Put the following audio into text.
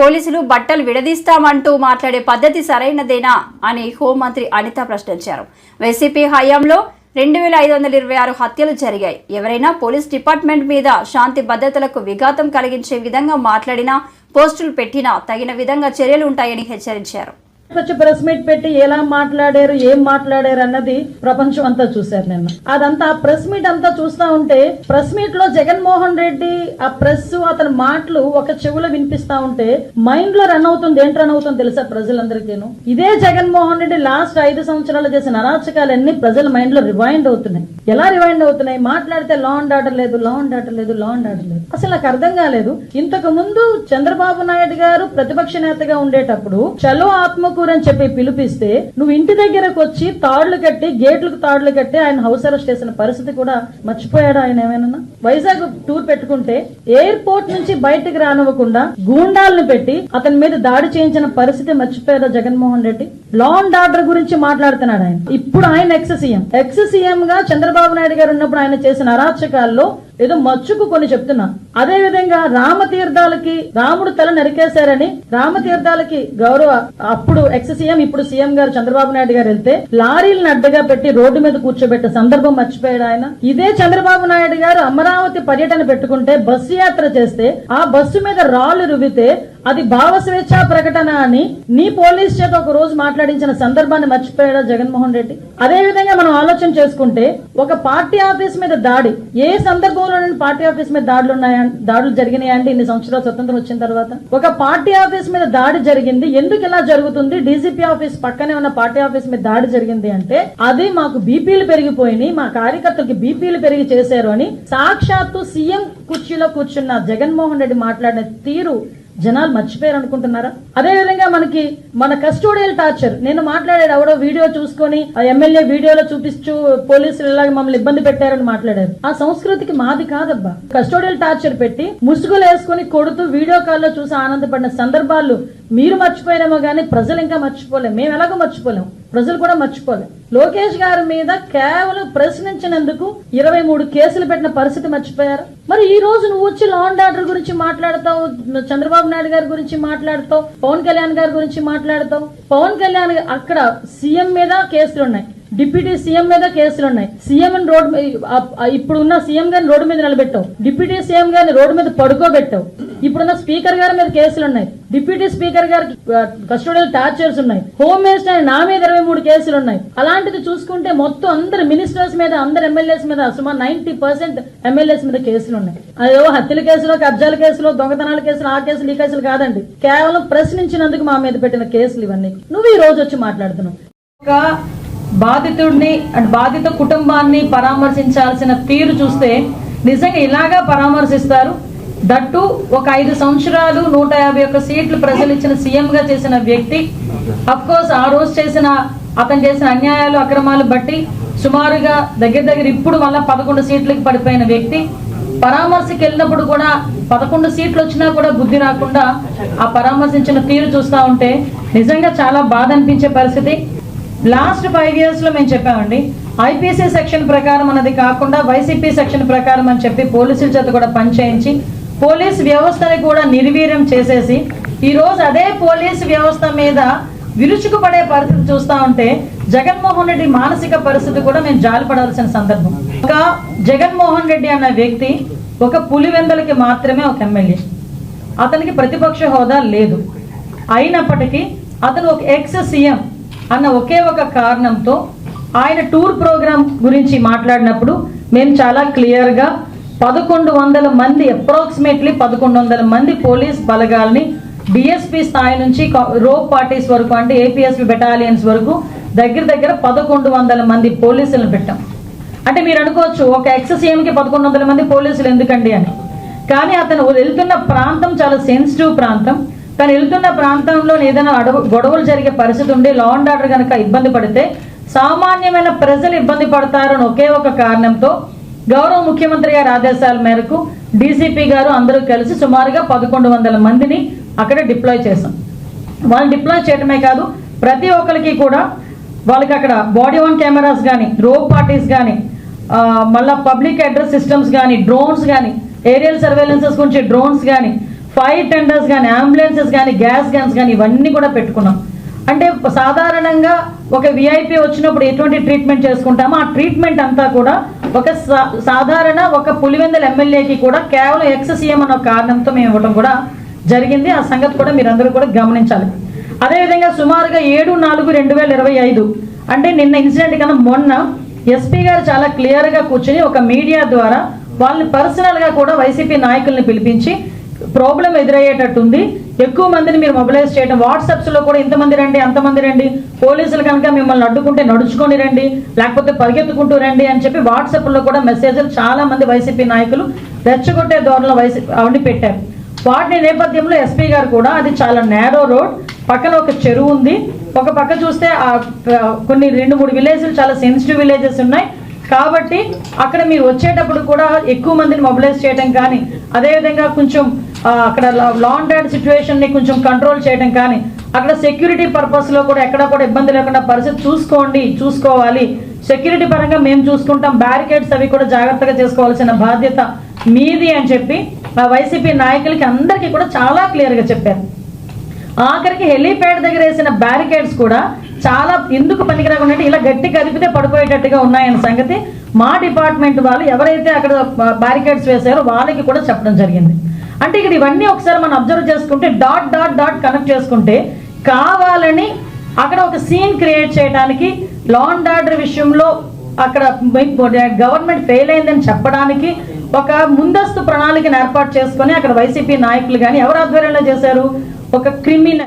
పోలీసులు బట్టలు విడదీస్తామంటూ మాట్లాడే పద్ధతి సరైనదేనా అని హోంమంత్రి అనిత ప్రశ్నించారు. వైసీపీ హయాంలో 2526 హత్యలు జరిగాయి. ఎవరైనా పోలీస్ డిపార్ట్మెంట్ మీద శాంతి భద్రతలకు విఘాతం కలిగించే విధంగా మాట్లాడినా, పోస్టులు పెట్టినా తగిన విధంగా చర్యలు ఉంటాయని హెచ్చరించారు. ప్రెస్ మీట్ పెట్టి ఎలా మాట్లాడారు, ఏం మాట్లాడారు అన్నది ప్రపంచం అంతా చూశారు. నిన్న అదంతా ప్రెస్ మీట్ అంతా చూస్తా ఉంటే, ప్రెస్ మీట్ లో జగన్మోహన్ రెడ్డి ఆ ప్రెస్ అతని మాటలు ఒక చెవులో వినిపిస్తా ఉంటే మైండ్ లో రన్ అవుతుంది. ఏంటి రన్ అవుతుంది తెలుసా ప్రజలందరికీను? ఇదే జగన్మోహన్ రెడ్డి లాస్ట్ 5 సంవత్సరాలు చేసిన అరాచకాలన్నీ ప్రజల మైండ్ లో రివైండ్ అవుతున్నాయి. ఎలా రివైండ్ అవుతున్నాయి? మాట్లాడితే లా అండ్ ఆర్డర్ లేదు, లా అండ్ ఆర్డర్ లేదు, లా అండ్ ఆర్డర్ లేదు. అసలు నాకు అర్థం కాలేదు. ఇంతకు ముందు చంద్రబాబు నాయుడు గారు ప్రతిపక్ష నేతగా ఉండేటప్పుడు చలో ఆత్మకు అని చెప్పి పిలిపిస్తే నువ్వు ఇంటి దగ్గరకు వచ్చి తాళ్లు కట్టి, గేట్లకు తాళ్లు కట్టి ఆయన హౌస్ అరెస్ట్ చేసిన పరిస్థితి కూడా మర్చిపోయాడు ఆయన? ఏమైనా వైజాగ్ టూర్ పెట్టుకుంటే ఎయిర్పోర్ట్ నుంచి బయటకు రానివ్వకుండా గూండాలను పెట్టి అతని మీద దాడి చేయించిన పరిస్థితి మర్చిపోయారా Jaganmohan Reddy? Law and order గురించి మాట్లాడుతున్నాడు ఆయన. ఇప్పుడు ఆయన ఎక్స్ సీఎం గా చంద్రబాబు నాయుడు గారు ఉన్నప్పుడు ఆయన చేసిన అరాచకాల్లో ఏదో మచ్చుకు కొన్ని చెప్తున్నా. అదే విధంగా రామతీర్థాలకి రాముడు తల నరికేశారని రామతీర్థాలకి గౌరవ అప్పుడు ఎక్స్ సీఎం ఇప్పుడు సీఎం గారు చంద్రబాబు నాయుడు గారు వెళ్తే లారీలను అడ్డగా పెట్టి రోడ్డు మీద కూర్చోబెట్టే సందర్భం మర్చిపోయాడు ఆయన. ఇదే చంద్రబాబు నాయుడు గారు అమరావతి పర్యటన పెట్టుకుంటే బస్సు యాత్ర చేస్తే ఆ బస్సు మీద రాళ్లు రువితే అది భావ స్వేచ్ఛా ప్రకటన అని నీ పోలీస్ చేత ఒక రోజు మాట్లాడించిన సందర్భాన్ని మర్చిపోయాడా జగన్మోహన్ రెడ్డి? అదే విధంగా మనం ఆలోచన చేసుకుంటే ఒక పార్టీ ఆఫీస్ మీద దాడి ఏ సందర్భంలో పార్టీ ఆఫీస్ మీద దాడులు జరిగినాయా అంటే ఇన్ని సంవత్సరాలు స్వతంత్రం వచ్చిన తర్వాత ఒక పార్టీ ఆఫీస్ మీద దాడి జరిగింది. ఎందుకు ఇలా జరుగుతుంది? డీజీపీ ఆఫీస్ పక్కనే ఉన్న పార్టీ ఆఫీస్ మీద దాడి జరిగింది అంటే అది మాకు బీపీలు పెరిగిపోయినాయి, మా కార్యకర్తలకి బీపీలు పెరిగి చేశారు అని సాక్షాత్తు సీఎం కుర్చీలో కూర్చున్న జగన్మోహన్ రెడ్డి మాట్లాడిన తీరు జనాలు మర్చిపోయారు అనుకుంటున్నారా? అదే విధంగా మన కస్టోడియల్ టార్చర్ నేను మాట్లాడాడు. ఎవడో వీడియో చూసుకొని ఆ ఎమ్మెల్యే వీడియోలో చూపిస్తూ పోలీసులు ఇలాగ మమ్మల్ని ఇబ్బంది పెట్టారని మాట్లాడారు. ఆ సంస్కృతికి మాది కాదబ్బా. కస్టోడియల్ టార్చర్ పెట్టి ముసుగులు వేసుకుని కొడుతూ వీడియో కాల్లో చూసి ఆనందపడిన సందర్భాలు మీరు మర్చిపోయినామో గానీ ప్రజలు ఇంకా మర్చిపోలేం. మేము ఎలాగో మర్చిపోలేం, ప్రజలు కూడా మర్చిపోలేం. లోకేష్ గారి మీద కేవలం ప్రశ్నించినందుకు 23 కేసులు పెట్టిన పరిస్థితి మర్చిపోయారు. మరి ఈ రోజు నువ్వు వచ్చి లా అండ్ ఆర్డర్ గురించి మాట్లాడతావు, చంద్రబాబు నాయుడు గారి గురించి మాట్లాడతావు, పవన్ కళ్యాణ్ గారి గురించి మాట్లాడతావు. పవన్ కళ్యాణ్ అక్కడ సీఎం మీద కేసులున్నాయి, డిప్యూటీ సీఎం మీద కేసులున్నాయి. సీఎం ఇప్పుడున్న సీఎం గారిని రోడ్డు మీద నిలబెట్టావు, డిప్యూటీ సీఎం గారిని రోడ్డు మీద పడుకోబెట్టావు. ఇప్పుడున్న స్పీకర్ గారి మీద కేసులున్నాయి, డిప్యూటీ స్పీకర్ గారికి కస్టోడియల్ టార్చర్స్ ఉన్నాయి, హోమ్ మినిస్టర్ నా మీద 23 కేసులున్నాయి. అలాంటిది చూసుకుంటే మొత్తం అందరు మినిస్టర్స్ మీద, అందరు ఎమ్మెల్యేస్ మీద సుమారు 90% ఎమ్మెల్యేస్ మీద కేసులు ఉన్నాయి. అదో హత్యల కేసులో, కబ్జాల కేసులో, దొంగతనాల కేసులు, ఆ కేసులు ఈ కేసులు కాదండి. కేవలం ప్రశ్నించినందుకు మా మీద పెట్టిన కేసులు ఇవన్నీ. నువ్వు ఈ రోజు వచ్చి మాట్లాడుతున్నావు. బాధితుడిని బాధిత కుటుంబాన్ని పరామర్శించాల్సిన తీరు చూస్తే నిజంగా ఇలాగా పరామర్శిస్తారు? దట్టు ఒక 5 సంవత్సరాలు 151 సీట్లు ప్రజలు ఇచ్చిన సీఎం గా చేసిన వ్యక్తి. అఫ్ కోర్స్ ఆ రోజు అతను చేసిన అన్యాయాలు, అక్రమాలు బట్టి సుమారుగా దగ్గర ఇప్పుడు మళ్ళా 11 సీట్లకి పడిపోయిన వ్యక్తి పరామర్శకి వెళ్ళినప్పుడు కూడా 11 సీట్లు వచ్చినా కూడా బుద్ధి రాకుండా ఆ పరామర్శించిన తీరు చూస్తా ఉంటే నిజంగా చాలా బాధ అనిపించే పరిస్థితి. లాస్ట్ 5 years లో మేము చెప్పామండి, ఐపీసీ సెక్షన్ ప్రకారం అన్నది కాకుండా వైసీపీ సెక్షన్ ప్రకారం అని చెప్పి పోలీసుల చేత కూడా పనిచేయించి పోలీస్ వ్యవస్థని కూడా నిర్వీర్యం చేసేసి ఈ రోజు అదే పోలీసు వ్యవస్థ మీద విరుచుకుపడే పరిస్థితి చూస్తా ఉంటే జగన్మోహన్ రెడ్డి మానసిక పరిస్థితి కూడా మేము జాలిపడాల్సిన సందర్భం. ఒక జగన్మోహన్ రెడ్డి అన్న వ్యక్తి ఒక పులివెందలకి మాత్రమే ఒక ఎమ్మెల్యే, అతనికి ప్రతిపక్ష హోదా లేదు. అయినప్పటికీ అతను ఒక ఎక్స్ సీఎం అన్న ఒకే ఒక కారణంతో ఆయన టూర్ ప్రోగ్రామ్ గురించి మాట్లాడినప్పుడు మేము చాలా క్లియర్గా 1100 మంది, అప్రాక్సిమేట్లీ 1100 మంది పోలీస్ బలగాల్ని డిఎస్పీ స్థాయి నుంచి రోప్ పార్టీస్ వరకు అంటే ఏపీఎస్పీ బెటాలియన్స్ వరకు దగ్గర 1100 మంది పోలీసులను పెట్టాం. అంటే మీరు అనుకోవచ్చు ఒక ఎక్స్ సీఎంకి 1100 మంది పోలీసులు ఎందుకండి అని. కానీ అతను వెళ్తున్న ప్రాంతం చాలా సెన్సిటివ్ ప్రాంతం. కానీ వెళ్తున్న ప్రాంతంలో ఏదైనా గొడవలు జరిగే పరిస్థితి ఉండి లా అండ్ ఆర్డర్ కనుక ఇబ్బంది పడితే సామాన్యమైన ప్రజలు ఇబ్బంది పడతారని ఒకే ఒక కారణంతో గౌరవ ముఖ్యమంత్రి గారి ఆదేశాల మేరకు డీసీపీ గారు అందరూ కలిసి సుమారుగా 1100 మందిని అక్కడ డిప్లాయ్ చేశాం. వాళ్ళు డిప్లాయ్ చేయడమే కాదు, ప్రతి ఒక్కరికి కూడా వాళ్ళకి అక్కడ బాడీ ఆన్ కెమెరాస్ కానీ, రోప్ పార్టీస్ కానీ, మళ్ళా పబ్లిక్ అడ్రస్ సిస్టమ్స్ కానీ, డ్రోన్స్ కానీ, ఏరియల్ సర్వేలెన్సెస్ గురించి డ్రోన్స్ కానీ, ఫైర్ టెండర్స్ కానీ, అంబులెన్సెస్ కానీ, గ్యాస్ గన్స్ కానీ ఇవన్నీ కూడా పెట్టుకున్నాం. అంటే సాధారణంగా ఒక విఐపి వచ్చినప్పుడు ఎటువంటి ట్రీట్మెంట్ చేసుకుంటామో ఆ ట్రీట్మెంట్ అంతా కూడా ఒక సాధారణ ఒక పులివెందుల ఎమ్మెల్యేకి కూడా కేవలం ఎక్స్-సీఎం అన్న కారణంతో మేము ఇవ్వడం కూడా జరిగింది. ఆ సంగతి కూడా మీరందరూ కూడా గమనించాలి. అదేవిధంగా సుమారుగా 7/4/2025 అంటే నిన్న ఇన్సిడెంట్ కన్నా మొన్న ఎస్పీ గారు చాలా క్లియర్గా కూర్చుని ఒక మీడియా ద్వారా వాళ్ళని పర్సనల్గా కూడా వైసీపీ నాయకుల్ని పిలిపించి ప్రాబ్లం ఎదురయ్యేటట్టుంది, ఎక్కువ మందిని మీరు మొబిలైజ్ చేయడం, వాట్సాప్స్లో కూడా ఇంతమంది రండి అంతమంది రండి, పోలీసులు కనుక మిమ్మల్ని అడ్డుకుంటే నడుచుకొని రండి లేకపోతే పరిగెత్తుకుంటూ రండి అని చెప్పి వాట్సాప్లో కూడా మెసేజ్లు చాలా మంది వైసీపీ నాయకులు రెచ్చగొట్టే ధోరణిలో అవన్నీ పెట్టారు. వాటి నేపథ్యంలో ఎస్పీ గారు కూడా అది చాలా నేరో రోడ్, పక్కన ఒక చెరువు ఉంది, ఒక పక్క చూస్తే కొన్ని 2-3 విలేజ్లు చాలా సెన్సిటివ్ విలేజెస్ ఉన్నాయి కాబట్టి అక్కడ మీరు వచ్చేటప్పుడు కూడా ఎక్కువ మందిని మొబిలైజ్ చేయడం కానీ, అదేవిధంగా కొంచెం అక్కడ లా అండ్ ఆర్డర్ సిచ్యువేషన్ని కొంచెం కంట్రోల్ చేయడం కానీ, అక్కడ సెక్యూరిటీ పర్పస్లో కూడా ఎక్కడా కూడా ఇబ్బంది లేకుండా పరిస్థితి చూసుకోవాలి, సెక్యూరిటీ పరంగా మేము చూసుకుంటాం, బ్యారికేడ్స్ అవి కూడా జాగ్రత్తగా చేసుకోవాల్సిన బాధ్యత మీది అని చెప్పి వైసీపీ నాయకులకి అందరికీ కూడా చాలా క్లియర్గా చెప్పారు. ఆఖరికి హెలీప్యాడ్ దగ్గర వేసిన బ్యారికేడ్స్ కూడా చాలా ఎందుకు పనికిరాకుండా ఇలా గట్టి కదిపితే పడిపోయేటట్టుగా ఉన్నాయన్న సంగతి మా డిపార్ట్మెంట్ వాళ్ళు ఎవరైతే అక్కడ బ్యారికేడ్స్ వేశారో వాళ్ళకి కూడా చెప్పడం జరిగింది. అంటే ఇక్కడ ఇవన్నీ ఒకసారి మనం అబ్జర్వ్ చేసుకుంటే డాట్ కనెక్ట్ చేసుకుంటే కావాలని అక్కడ ఒక సీన్ క్రియేట్ చేయడానికి, లా అండ్ ఆర్డర్ విషయంలో అక్కడ గవర్నమెంట్ ఫెయిల్ అయిందని చెప్పడానికి ఒక ముందస్తు ప్రణాళికను ఏర్పాటు చేసుకొని అక్కడ వైసీపీ నాయకులు కానీ ఎవరు ఆధ్వర్యంలో చేశారు, ఒక క్రిమినల్